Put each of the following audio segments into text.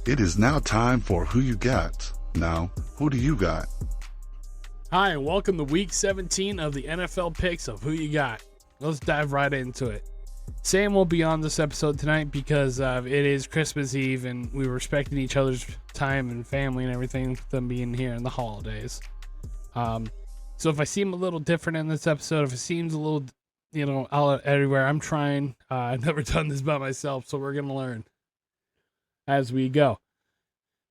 It is now time for Who You Got. Now, who do you got? Hi, and welcome to week 17 of the NFL picks of Who You Got. Let's dive right into it. Sam will be on this episode tonight because it is Christmas Eve and we're respecting each other's time and family and everything, with them being here in the holidays. So if I seem a little different in this episode, if it seems a little, out everywhere, I'm trying. I've never done this by myself, so we're going to learn as we go.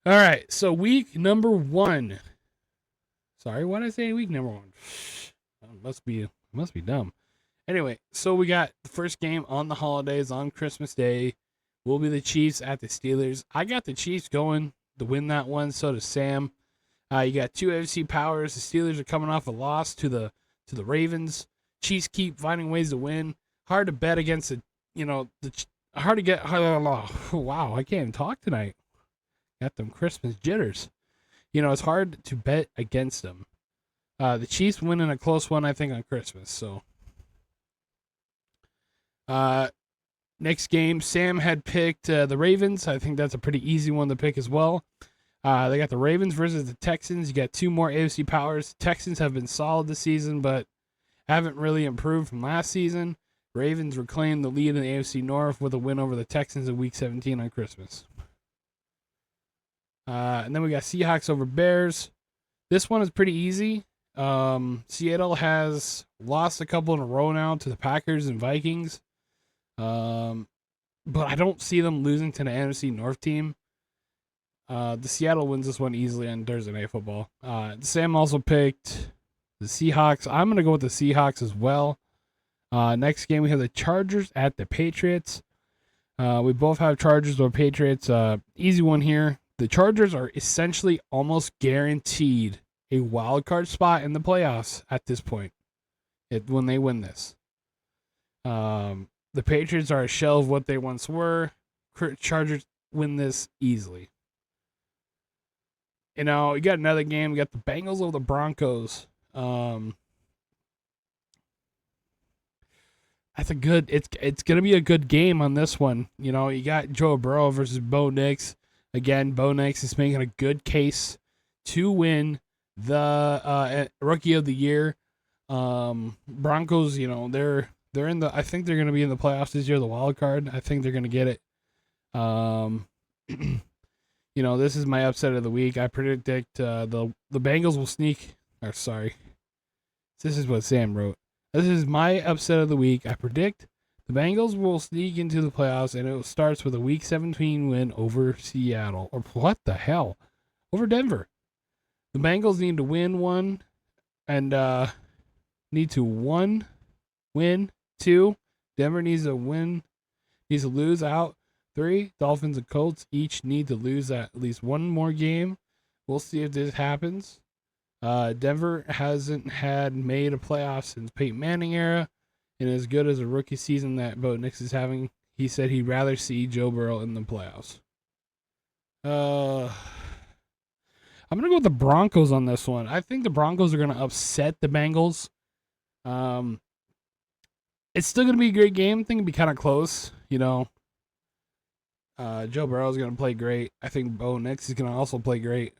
All right, so week number 1. Sorry, why did I say week number 1? Must be dumb. Anyway, so we got the first game on the holidays on Christmas Day. Will be the Chiefs at the Steelers. I got the Chiefs going to win that one. So does Sam. You got two AFC powers. The Steelers are coming off a loss to the Ravens. Chiefs keep finding ways to win. Hard to bet against hard to get. Wow, I can't even talk tonight. Got them Christmas jitters. It's hard to bet against them. The Chiefs winning a close one, I think, on Christmas. So, next game, Sam had picked the Ravens. I think that's a pretty easy one to pick as well. They got the Ravens versus the Texans. You got two more AFC powers. The Texans have been solid this season, but haven't really improved from last season. Ravens reclaimed the lead in the AFC North with a win over the Texans in Week 17 on Christmas. And then we got Seahawks over Bears. This one is pretty easy. Seattle has lost a couple in a row now to the Packers and Vikings. But I don't see them losing to the NFC North team. The Seattle wins this one easily on Thursday Night Football. Sam also picked the Seahawks. I'm going to go with the Seahawks as well. Next game, we have the Chargers at the Patriots. We both have Chargers or Patriots. Easy one here. The Chargers are essentially almost guaranteed a wild card spot in the playoffs at this point when they win this. The Patriots are a shell of what they once were. Chargers win this easily. You got another game. We got the Bengals over the Broncos. That's it's going to be a good game on this one. You got Joe Burrow versus Bo Nix. Again, Bo Nix is making a good case to win the Rookie of the Year. Broncos, they're in the. I think they're going to be in the playoffs this year, the wild card. I think they're going to get it. This is my upset of the week. I predict the Bengals will sneak. Or sorry, this is what Sam wrote. This is my upset of the week. I predict the Bengals will sneak into the playoffs, and it starts with a Week 17 win over Seattle. Or what the hell? Over Denver. The Bengals need to win one, and need to win 2. Denver needs to lose out 3. Dolphins and Colts each need to lose at least one more game. We'll see if this happens. Denver hasn't made a playoff since Peyton Manning era. And as good as a rookie season that Bo Nix is having, he said he'd rather see Joe Burrow in the playoffs. I'm going to go with the Broncos on this one. I think the Broncos are going to upset the Bengals. It's still going to be a great game. I think it'll be kind of close. Joe Burrow is going to play great. I think Bo Nix is going to also play great.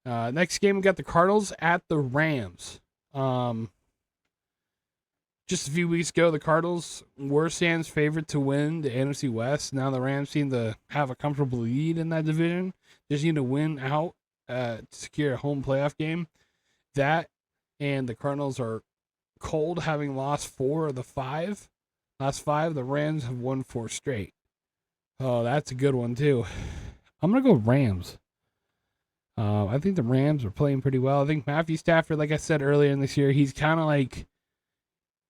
Next game, we got the Cardinals at the Rams. Just a few weeks ago, the Cardinals were Sam's favorite to win the NFC West. Now the Rams seem to have a comfortable lead in that division. Just need to win out to secure a home playoff game. That and the Cardinals are cold, having lost 4 of the 5. Last 5, the Rams have won 4 straight. Oh, that's a good one, too. I'm going to go Rams. I think the Rams are playing pretty well. I think Matthew Stafford, like I said earlier in this year, he's kind of like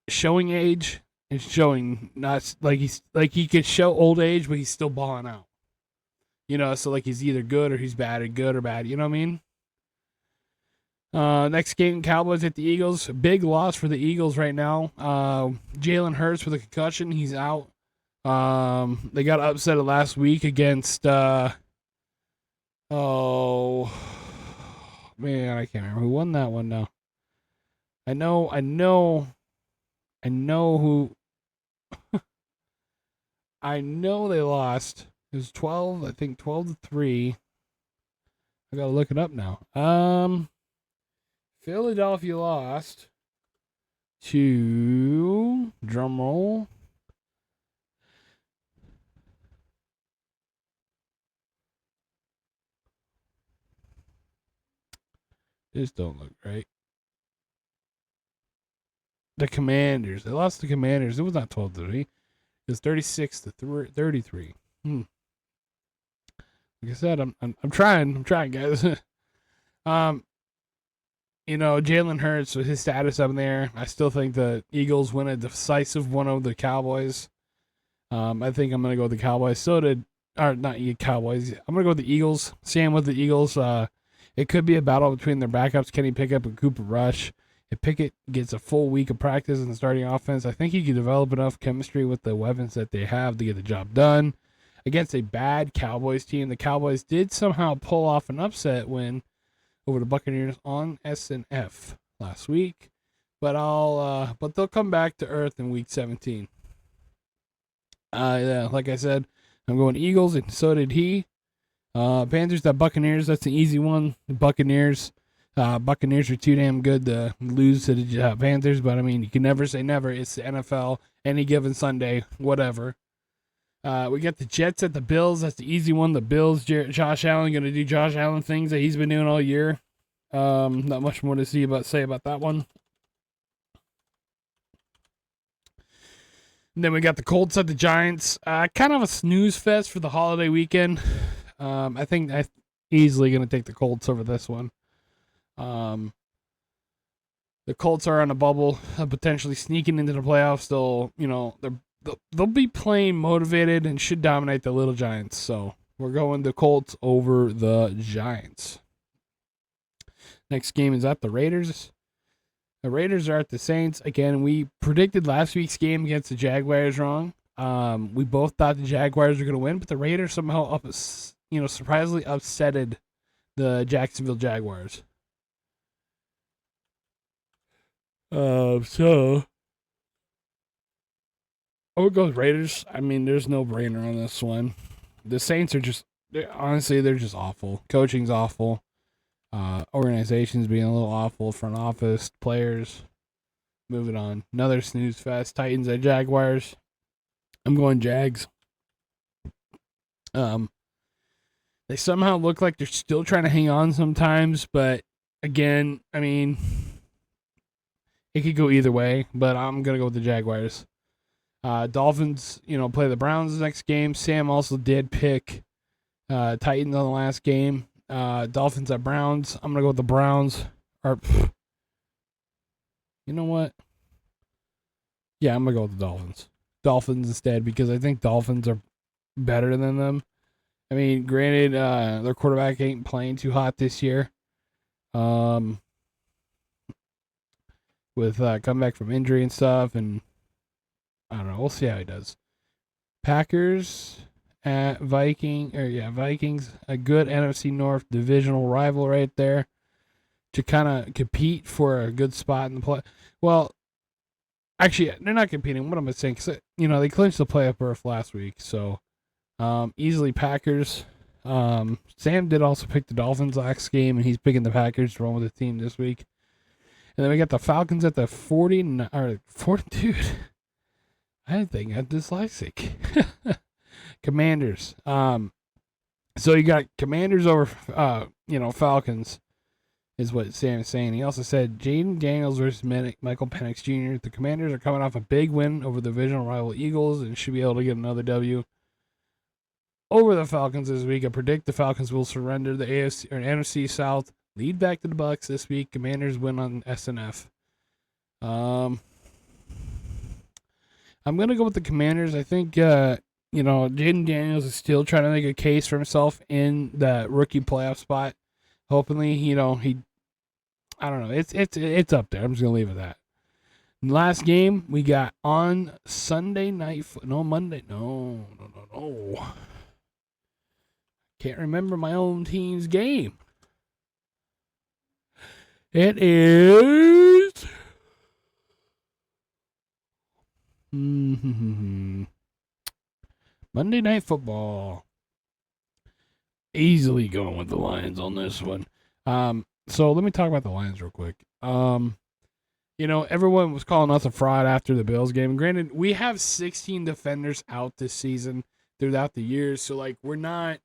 showing age and showing not like he could show old age, but he's still balling out. So like he's either good or he's bad, or good or bad. You know what I mean? Next game, Cowboys at the Eagles. Big loss for the Eagles right now. Jalen Hurts with a concussion, he's out. They got upset last week against. Oh man, I can't remember who won that one now. I know who. I know they lost. It was 12, I think 12-3. I gotta look it up now. Philadelphia lost to, drum roll, this don't look right. The Commanders. They lost the Commanders. It was not 12-3. It was 36-33. Like I said, I'm trying, guys. Jalen Hurts with his status up there. I still think the Eagles win a decisive one over the Cowboys. I think I'm gonna go with the Cowboys. Not Cowboys. I'm gonna go with the Eagles. Sam with the Eagles. It could be a battle between their backups, Kenny Pickett and Cooper Rush. If Pickett gets a full week of practice in the starting offense, I think he can develop enough chemistry with the weapons that they have to get the job done. Against a bad Cowboys team, the Cowboys did somehow pull off an upset win over the Buccaneers on S&F last week, but they'll come back to earth in Week 17. Yeah, like I said, I'm going Eagles, and so did he. Panthers at Buccaneers. That's an easy one. The Buccaneers. Buccaneers are too damn good to lose to the Panthers, but I mean, you can never say never. It's the NFL. Any given Sunday, whatever. We got the Jets at the Bills. That's the easy one. The Bills, Josh Allen going to do Josh Allen things that he's been doing all year. Not much more to say about that one. And then we got the Colts at the Giants. Kind of a snooze fest for the holiday weekend. I think I'm easily going to take the Colts over this one. The Colts are on a bubble, potentially sneaking into the playoffs. They'll be playing motivated and should dominate the Little Giants. So we're going the Colts over the Giants. Next game is at the Raiders. The Raiders are at the Saints. Again, we predicted last week's game against the Jaguars wrong. We both thought the Jaguars were going to win, but the Raiders somehow surprisingly upsetted the Jacksonville Jaguars. So I would go with Raiders. I mean, there's no brainer on this one. The Saints are they're just awful. Coaching's awful. Organizations being a little awful. Front office, players. Moving on. Another snooze fest. Titans at Jaguars. I'm going Jags. They somehow look like they're still trying to hang on sometimes, but again, I mean, it could go either way, but I'm going to go with the Jaguars. Dolphins, play the Browns next game. Sam also did pick Titans on the last game. Dolphins at Browns. I'm going to go with the Browns. You know what? Yeah, I'm going to go with the Dolphins. Dolphins instead, because I think Dolphins are better than them. I mean, granted, their quarterback ain't playing too hot this year. With comeback from injury and stuff, and I don't know. We'll see how he does. Packers at Vikings. A good NFC North divisional rival right there to kind of compete for a good spot in the play. Well, actually, they're not competing. What am I saying? Because they clinched the playoff berth last week, so easily Packers. Sam did also pick the Dolphins last game, and he's picking the Packers to run with the team this week. And then we got the Falcons at the 40. Dude, I think I'm dyslexic. Commanders. So you got Commanders over, Falcons, is what Sam is saying. He also said Jaden Daniels versus Michael Penix Jr. The Commanders are coming off a big win over the divisional rival Eagles and should be able to get another W over the Falcons this week. I predict the Falcons will surrender the AFC or NFC South, lead back to the Bucs this week. Commanders win on SNF. I'm gonna go with the Commanders. I think Jaden Daniels is still trying to make a case for himself in the rookie playoff spot. Hopefully, I don't know. It's up there. I'm just gonna leave it at that. Last game we got on Sunday night. Monday. No. Can't remember my own team's game. It is Monday Night Football. Easily going with the Lions on this one. So let me talk about the Lions real quick. Everyone was calling us a fraud after the Bills game. Granted, we have 16 defenders out this season throughout the years, so like we're not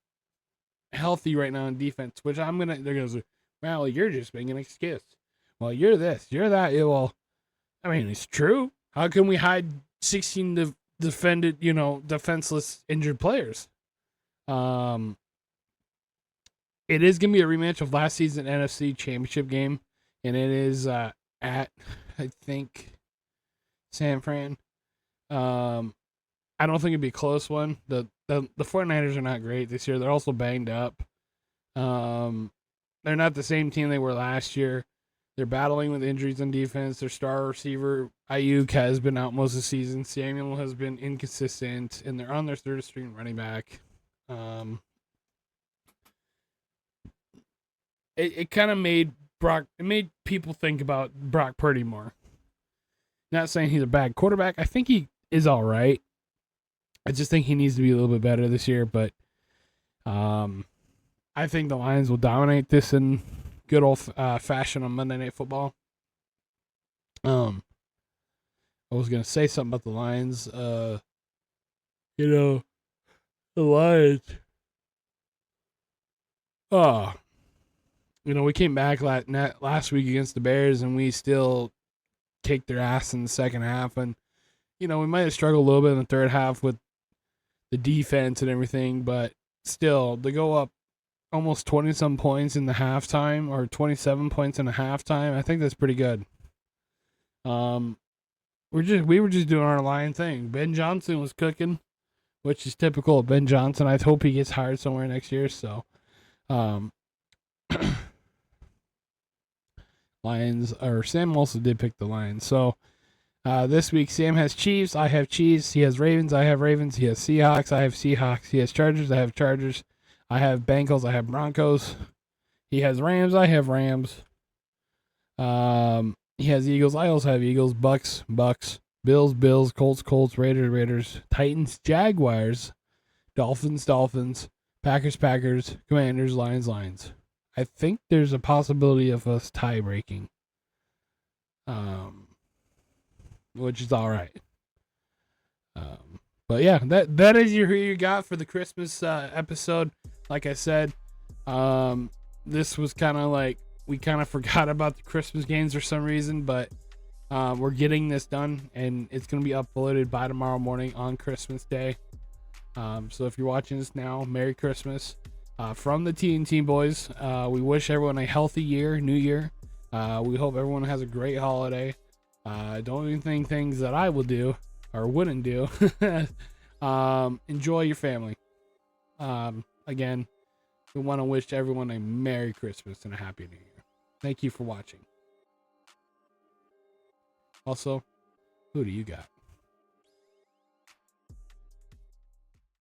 healthy right now in defense. Which they're gonna say, well, you're just making an excuse. Well, you're this, you're that. Yeah, well, I mean, it's true. How can we hide 16 defenseless injured players? It is gonna be a rematch of last season NFC Championship game, and it is at I think San Fran. I don't think it'd be a close one. The 49ers are not great this year. They're also banged up. They're not the same team they were last year. They're battling with injuries on defense. Their star receiver Ayuk has been out most of the season. Samuel has been inconsistent, and they're on their third string running back. It kind of made people think about Brock Purdy more. Not saying he's a bad quarterback. I think he is all right. I just think he needs to be a little bit better this year. But I think the Lions will dominate this in good old fashion on Monday Night Football. I was gonna say something about the Lions. The Lions. We came back last week against the Bears, and we still kicked their ass in the second half. And, we might have struggled a little bit in the third half with the defense and everything, but still, to go up almost 20-some points in the halftime, or 27 points in the halftime, I think that's pretty good. We were just doing our Lion thing. Ben Johnson was cooking, which is typical of Ben Johnson. I hope he gets hired somewhere next year. So, Lions, or Sam also did pick the Lions. So this week Sam has Chiefs, I have Chiefs. He has Ravens, I have Ravens. He has Seahawks, I have Seahawks. He has Chargers, I have Chargers. I have Bengals, I have Broncos. He has Rams, I have Rams. He has Eagles, I also have Eagles. Bucks, Bills, Colts, Raiders, Titans, Jaguars, Dolphins, Packers, Commanders, Lions. I think there's a possibility of us tie breaking, which is all right. But yeah, that is who you got for the Christmas episode. Like I said, this was kind of like we kind of forgot about the Christmas games for some reason, but we're getting this done, and it's going to be uploaded by tomorrow morning on Christmas Day. So if you're watching this now, Merry Christmas. From the TNT boys, we wish everyone a healthy new year. We hope everyone has a great holiday. Don't even think things that I will do or wouldn't do. Enjoy your family. Again, we want to wish everyone a Merry Christmas and a Happy New Year. Thank you for watching. Also, who do you got?